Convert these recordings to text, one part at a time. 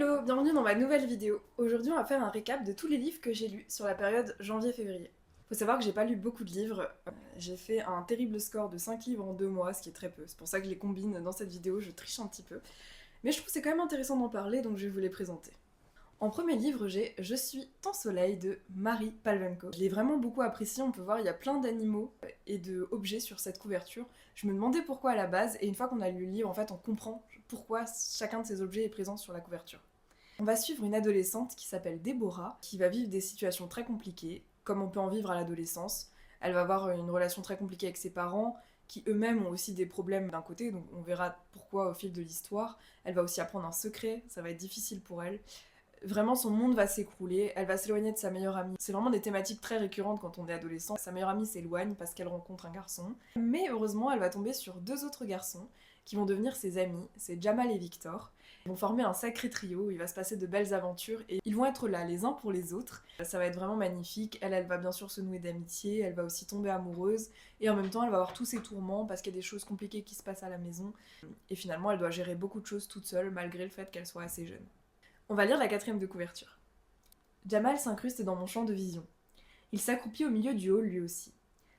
Hello, bienvenue dans ma nouvelle vidéo. Aujourd'hui on va faire un récap de tous les livres que j'ai lus sur la période janvier-février. Faut savoir que j'ai pas lu beaucoup de livres, j'ai fait un terrible score de 5 livres en 2 mois, ce qui est très peu. C'est pour ça que je les combine dans cette vidéo, je triche un petit peu. Mais je trouve que c'est quand même intéressant d'en parler, donc je vais vous les présenter. En premier livre, j'ai Je suis ton soleil de Marie Palvenko. Je l'ai vraiment beaucoup apprécié, on peut voir il y a plein d'animaux et d'objets sur cette couverture. Je me demandais pourquoi à la base, et une fois qu'on a lu le livre, en fait on comprend pourquoi chacun de ces objets est présent sur la couverture. On va suivre une adolescente qui s'appelle Déborah, qui va vivre des situations très compliquées, comme on peut en vivre à l'adolescence. Elle va avoir une relation très compliquée avec ses parents, qui eux-mêmes ont aussi des problèmes d'un côté, donc on verra pourquoi au fil de l'histoire. Elle va aussi apprendre un secret, ça va être difficile pour elle. Vraiment, son monde va s'écrouler, elle va s'éloigner de sa meilleure amie. C'est vraiment des thématiques très récurrentes quand on est adolescent. Sa meilleure amie s'éloigne parce qu'elle rencontre un garçon. Mais heureusement, elle va tomber sur 2 autres garçons qui vont devenir ses amis, c'est Jamal et Victor. Ils vont former un sacré trio, il va se passer de belles aventures et ils vont être là les uns pour les autres. Ça va être vraiment magnifique. Elle va bien sûr se nouer d'amitié, elle va aussi tomber amoureuse et en même temps elle va avoir tous ses tourments parce qu'il y a des choses compliquées qui se passent à la maison. Et finalement, elle doit gérer beaucoup de choses toute seule malgré le fait qu'elle soit assez jeune. On va lire la 4e de couverture. Jamal s'incruste dans mon champ de vision. Il s'accroupit au milieu du hall lui aussi.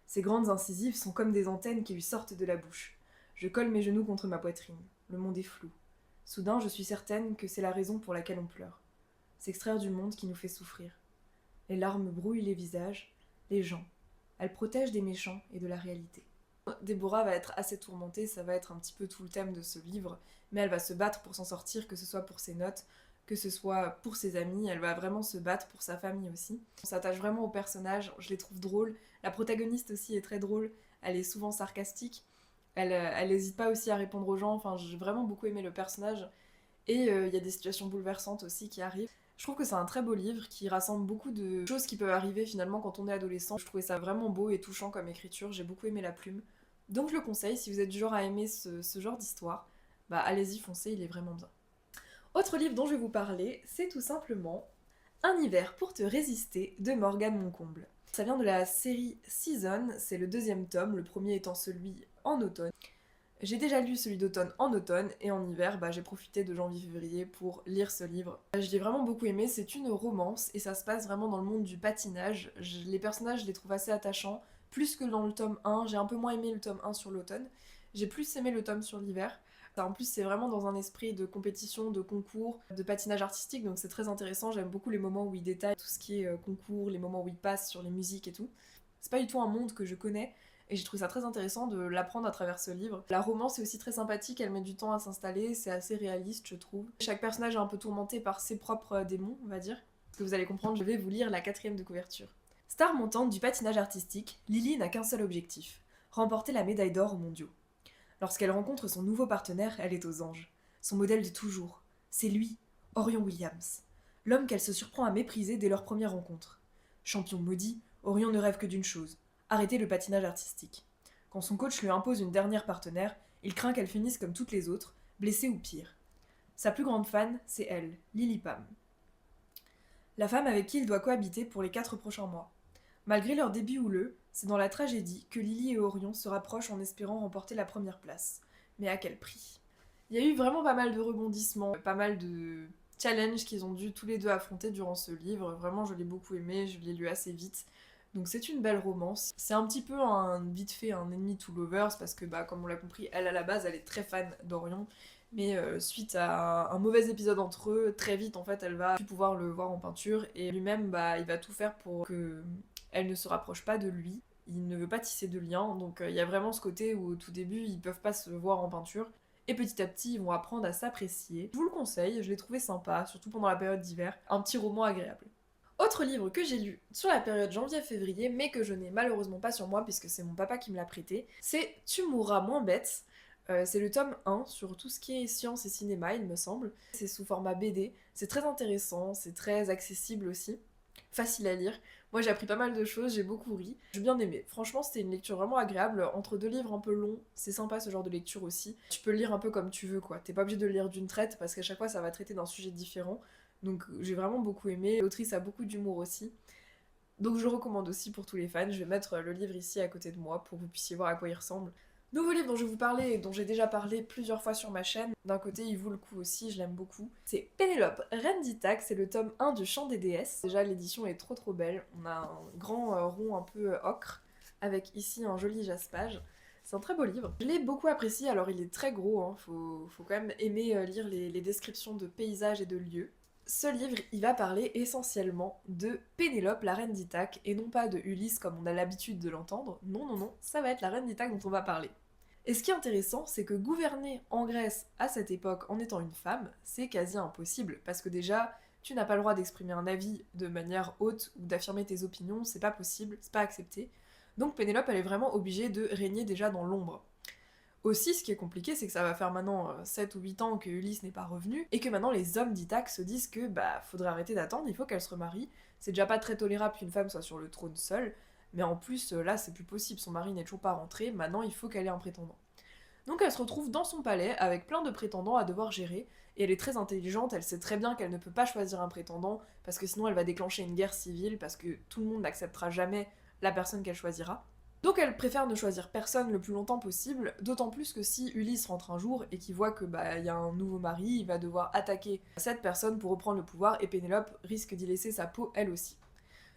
Ses grandes incisives sont comme des antennes qui lui sortent de la bouche. Je colle mes genoux contre ma poitrine. Le monde est flou. Soudain, je suis certaine que c'est la raison pour laquelle on pleure. S'extraire du monde qui nous fait souffrir. Les larmes brouillent les visages, les gens. Elle protège des méchants et de la réalité. Déborah va être assez tourmentée, ça va être un petit peu tout le thème de ce livre, mais elle va se battre pour s'en sortir, que ce soit pour ses notes, que ce soit pour ses amis, elle va vraiment se battre pour sa famille aussi. On s'attache vraiment aux personnages, je les trouve drôles. La protagoniste aussi est très drôle, elle est souvent sarcastique, elle n'hésite pas aussi à répondre aux gens, enfin j'ai vraiment beaucoup aimé le personnage. Et il y a des situations bouleversantes aussi qui arrivent. Je trouve que c'est un très beau livre qui rassemble beaucoup de choses qui peuvent arriver finalement quand on est adolescent. Je trouvais ça vraiment beau et touchant comme écriture, j'ai beaucoup aimé la plume. Donc je le conseille, si vous êtes du genre à aimer ce genre d'histoire, bah allez-y, foncez, il est vraiment bien. Autre livre dont je vais vous parler, c'est tout simplement Un hiver pour te résister de Morgane Moncomble. Ça vient de la série Season, c'est le 2e tome, le premier étant celui en automne. J'ai déjà lu celui d'automne en automne et en hiver, j'ai profité de janvier-février pour lire ce livre. Je l'ai vraiment beaucoup aimé, c'est une romance et ça se passe vraiment dans le monde du patinage. Les personnages, je les trouve assez attachants, plus que dans le tome 1. J'ai un peu moins aimé le tome 1 sur l'automne. J'ai plus aimé le tome sur l'hiver. En plus, c'est vraiment dans un esprit de compétition, de concours, de patinage artistique, donc c'est très intéressant. J'aime beaucoup les moments où il détaille tout ce qui est concours, les moments où il passe sur les musiques et tout. C'est pas du tout un monde que je connais, et j'ai trouvé ça très intéressant de l'apprendre à travers ce livre. La romance est aussi très sympathique, elle met du temps à s'installer, c'est assez réaliste je trouve. Chaque personnage est un peu tourmenté par ses propres démons, on va dire. Ce que vous allez comprendre, je vais vous lire la 4e de couverture. Star montante du patinage artistique, Lily n'a qu'un seul objectif, remporter la médaille d'or aux mondiaux. Lorsqu'elle rencontre son nouveau partenaire, elle est aux anges. Son modèle de toujours. C'est lui, Orion Williams. L'homme qu'elle se surprend à mépriser dès leur première rencontre. Champion maudit, Orion ne rêve que d'une chose, arrêter le patinage artistique. Quand son coach lui impose une dernière partenaire, il craint qu'elle finisse comme toutes les autres, blessée ou pire. Sa plus grande fan, c'est elle, Lily Pam. La femme avec qui il doit cohabiter pour les 4 prochains mois. Malgré leur début houleux, c'est dans la tragédie que Lily et Orion se rapprochent en espérant remporter la première place. Mais à quel prix ? Il y a eu vraiment pas mal de rebondissements, pas mal de challenges qu'ils ont dû tous les deux affronter durant ce livre. Vraiment, je l'ai beaucoup aimé, je l'ai lu assez vite. Donc c'est une belle romance. C'est un petit peu vite fait un ennemi to lovers parce que comme on l'a compris, elle à la base elle est très fan d'Orion. Mais suite à un mauvais épisode entre eux, très vite en fait elle va plus pouvoir le voir en peinture et lui-même il va tout faire pour que elle ne se rapproche pas de lui. Il ne veut pas tisser de lien, donc il y a vraiment ce côté où au tout début ils peuvent pas se voir en peinture. Et petit à petit ils vont apprendre à s'apprécier. Je vous le conseille, je l'ai trouvé sympa, surtout pendant la période d'hiver. Un petit roman agréable. Autre livre que j'ai lu sur la période janvier-février, mais que je n'ai malheureusement pas sur moi puisque c'est mon papa qui me l'a prêté, c'est Tu mourras moins bête. C'est le tome 1 sur tout ce qui est science et cinéma, il me semble. C'est sous format BD, c'est très intéressant, c'est très accessible aussi, facile à lire. Moi j'ai appris pas mal de choses, j'ai beaucoup ri, j'ai bien aimé. Franchement c'était une lecture vraiment agréable, entre 2 livres un peu longs, c'est sympa ce genre de lecture aussi. Tu peux le lire un peu comme tu veux quoi, t'es pas obligé de le lire d'une traite parce qu'à chaque fois ça va traiter d'un sujet différent. Donc j'ai vraiment beaucoup aimé, l'autrice a beaucoup d'humour aussi. Donc je recommande aussi pour tous les fans, je vais mettre le livre ici à côté de moi pour que vous puissiez voir à quoi il ressemble. Nouveau livre dont je vais vous parler et dont j'ai déjà parlé plusieurs fois sur ma chaîne, d'un côté il vaut le coup aussi, je l'aime beaucoup, c'est Pénélope, Reine d'Ithaque, c'est le tome 1 du Chant des déesses. Déjà l'édition est trop belle, on a un grand rond un peu ocre, avec ici un joli jaspage. C'est un très beau livre. Je l'ai beaucoup apprécié, alors il est très gros, hein. Faut quand même aimer lire les descriptions de paysages et de lieux. Ce livre, il va parler essentiellement de Pénélope, la reine d'Ithaque, et non pas de Ulysse comme on a l'habitude de l'entendre. Non, ça va être la reine d'Ithaque dont on va parler. Et ce qui est intéressant, c'est que gouverner en Grèce à cette époque en étant une femme, c'est quasi impossible, parce que déjà, tu n'as pas le droit d'exprimer un avis de manière haute ou d'affirmer tes opinions, c'est pas possible, c'est pas accepté. Donc Pénélope, elle est vraiment obligée de régner déjà dans l'ombre. Aussi, ce qui est compliqué, c'est que ça va faire maintenant 7 ou 8 ans que Ulysse n'est pas revenu, et que maintenant les hommes d'Ithaque se disent que faudrait arrêter d'attendre, il faut qu'elle se remarie. C'est déjà pas très tolérable qu'une femme soit sur le trône seule, mais en plus là c'est plus possible, son mari n'est toujours pas rentré, maintenant il faut qu'elle ait un prétendant. Donc elle se retrouve dans son palais avec plein de prétendants à devoir gérer, et elle est très intelligente, elle sait très bien qu'elle ne peut pas choisir un prétendant, parce que sinon elle va déclencher une guerre civile, parce que tout le monde n'acceptera jamais la personne qu'elle choisira. Donc elle préfère ne choisir personne le plus longtemps possible, d'autant plus que si Ulysse rentre un jour et qu'il voit que il y a un nouveau mari, il va devoir attaquer cette personne pour reprendre le pouvoir et Pénélope risque d'y laisser sa peau elle aussi.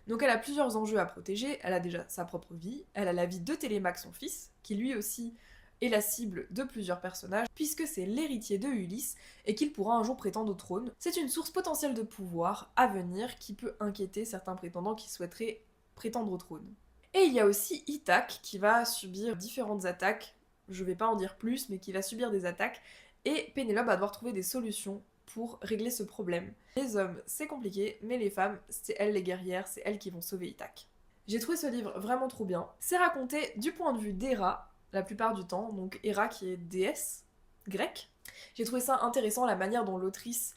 Donc elle a plusieurs enjeux à protéger, elle a déjà sa propre vie, elle a la vie de Télémaque son fils, qui lui aussi est la cible de plusieurs personnages, puisque c'est l'héritier de Ulysse et qu'il pourra un jour prétendre au trône. C'est une source potentielle de pouvoir à venir qui peut inquiéter certains prétendants qui souhaiteraient prétendre au trône. Et il y a aussi Ithaque qui va subir différentes attaques, je vais pas en dire plus, mais qui va subir des attaques, et Pénélope va devoir trouver des solutions pour régler ce problème. Les hommes, c'est compliqué, mais les femmes, c'est elles les guerrières, c'est elles qui vont sauver Ithaque. J'ai trouvé ce livre vraiment trop bien. C'est raconté du point de vue d'Héra, la plupart du temps, donc Héra qui est déesse grecque. J'ai trouvé ça intéressant, la manière dont l'autrice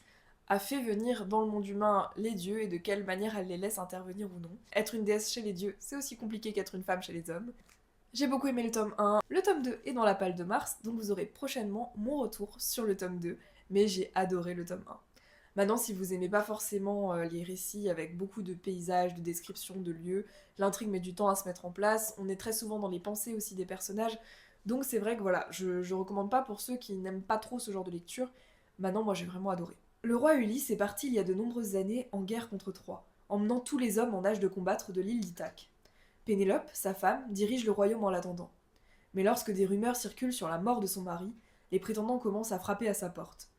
a fait venir dans le monde humain les dieux et de quelle manière elle les laisse intervenir ou non. Être une déesse chez les dieux, c'est aussi compliqué qu'être une femme chez les hommes. J'ai beaucoup aimé le tome 1, le tome 2 est dans la palle de mars, donc vous aurez prochainement mon retour sur le tome 2, mais j'ai adoré le tome 1. Maintenant, si vous aimez pas forcément les récits avec beaucoup de paysages, de descriptions, de lieux, l'intrigue met du temps à se mettre en place, on est très souvent dans les pensées aussi des personnages, donc c'est vrai que voilà, je recommande pas pour ceux qui n'aiment pas trop ce genre de lecture. Maintenant, moi j'ai vraiment adoré. Le roi Ulysse est parti il y a de nombreuses années en guerre contre Troie, emmenant tous les hommes en âge de combattre de l'île d'Ithaque. Pénélope, sa femme, dirige le royaume en l'attendant. Mais lorsque des rumeurs circulent sur la mort de son mari, les prétendants commencent à frapper à sa porte.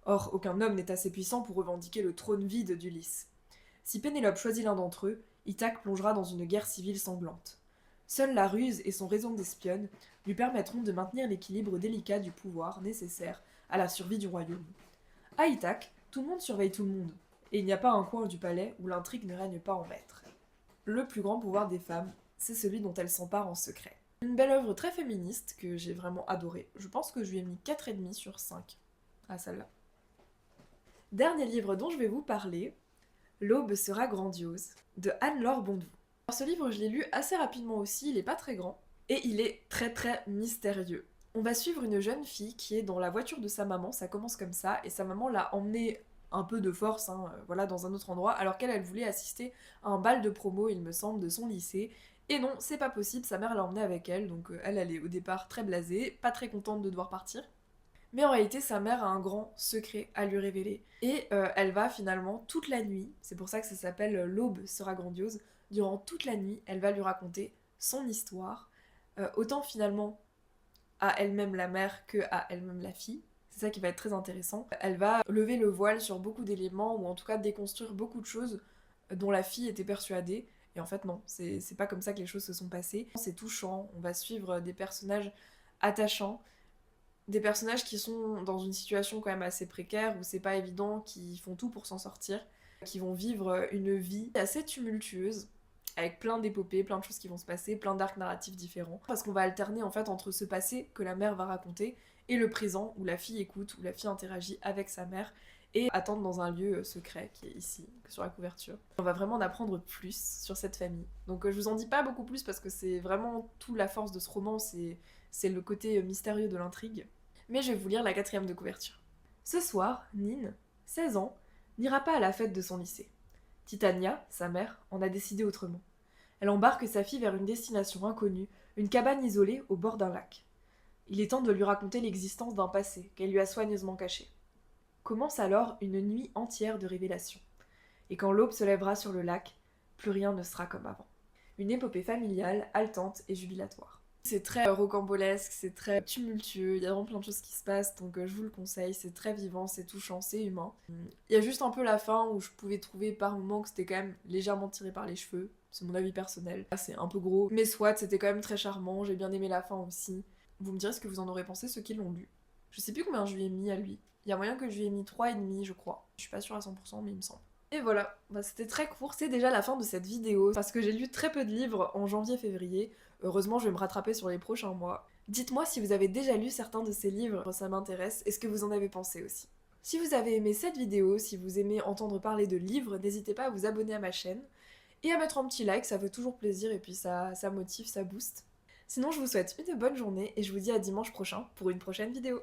Or, aucun homme n'est assez puissant pour revendiquer le trône vide d'Ulysse. Si Pénélope choisit l'un d'entre eux, Ithaque plongera dans une guerre civile sanglante. Seule la ruse et son réseau d'espionne lui permettront de maintenir l'équilibre délicat du pouvoir nécessaire à la survie du royaume. À Ithaque, tout le monde surveille tout le monde, et il n'y a pas un coin du palais où l'intrigue ne règne pas en maître. Le plus grand pouvoir des femmes, c'est celui dont elles s'emparent en secret. Une belle œuvre très féministe que j'ai vraiment adorée. Je pense que je lui ai mis 4,5 sur 5 à celle-là. Dernier livre dont je vais vous parler, L'aube sera grandiose, de Anne-Laure Bondou. Alors, ce livre, je l'ai lu assez rapidement aussi, il est pas très grand, et il est très mystérieux. On va suivre une jeune fille qui est dans la voiture de sa maman, ça commence comme ça, et sa maman l'a emmenée un peu de force, voilà, dans un autre endroit, alors qu'elle voulait assister à un bal de promo, il me semble, de son lycée. Et non, c'est pas possible, sa mère l'a emmenée avec elle, donc elle est au départ très blasée, pas très contente de devoir partir. Mais en réalité, sa mère a un grand secret à lui révéler. Et elle va finalement toute la nuit, c'est pour ça que ça s'appelle L'aube sera grandiose, durant toute la nuit, elle va lui raconter son histoire, autant finalement à elle-même la mère que à elle-même la fille. C'est ça qui va être très intéressant. Elle va lever le voile sur beaucoup d'éléments, ou en tout cas déconstruire beaucoup de choses dont la fille était persuadée. Et en fait non, c'est pas comme ça que les choses se sont passées. C'est touchant, on va suivre des personnages attachants, des personnages qui sont dans une situation quand même assez précaire, où c'est pas évident, qui font tout pour s'en sortir, qui vont vivre une vie assez tumultueuse, avec plein d'épopées, plein de choses qui vont se passer, plein d'arcs narratifs différents, parce qu'on va alterner en fait entre ce passé que la mère va raconter et le présent où la fille écoute, où la fille interagit avec sa mère et attendre dans un lieu secret qui est ici, sur la couverture. On va vraiment en apprendre plus sur cette famille. Donc je vous en dis pas beaucoup plus parce que c'est vraiment toute la force de ce roman, c'est le côté mystérieux de l'intrigue. Mais je vais vous lire la 4e de couverture. Ce soir, Nine, 16 ans, n'ira pas à la fête de son lycée. Titania, sa mère, en a décidé autrement. Elle embarque sa fille vers une destination inconnue, une cabane isolée au bord d'un lac. Il est temps de lui raconter l'existence d'un passé qu'elle lui a soigneusement caché. Commence alors une nuit entière de révélations. Et quand l'aube se lèvera sur le lac, plus rien ne sera comme avant. Une épopée familiale, haletante et jubilatoire. C'est très rocambolesque, c'est très tumultueux, il y a vraiment plein de choses qui se passent, donc je vous le conseille, c'est très vivant, c'est touchant, c'est humain. Il y a juste un peu la fin où je pouvais trouver par moments que c'était quand même légèrement tiré par les cheveux, c'est mon avis personnel. C'est un peu gros, mais soit, c'était quand même très charmant, j'ai bien aimé la fin aussi. Vous me direz ce que vous en aurez pensé, ceux qui l'ont lu. Je sais plus combien je lui ai mis à lui. Il y a moyen que je lui ai mis 3,5 je crois. Je suis pas sûre à 100% mais il me semble. Et voilà, c'était très court, c'est déjà la fin de cette vidéo, parce que j'ai lu très peu de livres en janvier-février. Heureusement, je vais me rattraper sur les prochains mois. Dites-moi si vous avez déjà lu certains de ces livres, ça m'intéresse, et ce que vous en avez pensé aussi. Si vous avez aimé cette vidéo, si vous aimez entendre parler de livres, n'hésitez pas à vous abonner à ma chaîne, et à mettre un petit like, ça fait toujours plaisir, et puis ça motive, ça booste. Sinon, je vous souhaite une bonne journée, et je vous dis à dimanche prochain pour une prochaine vidéo.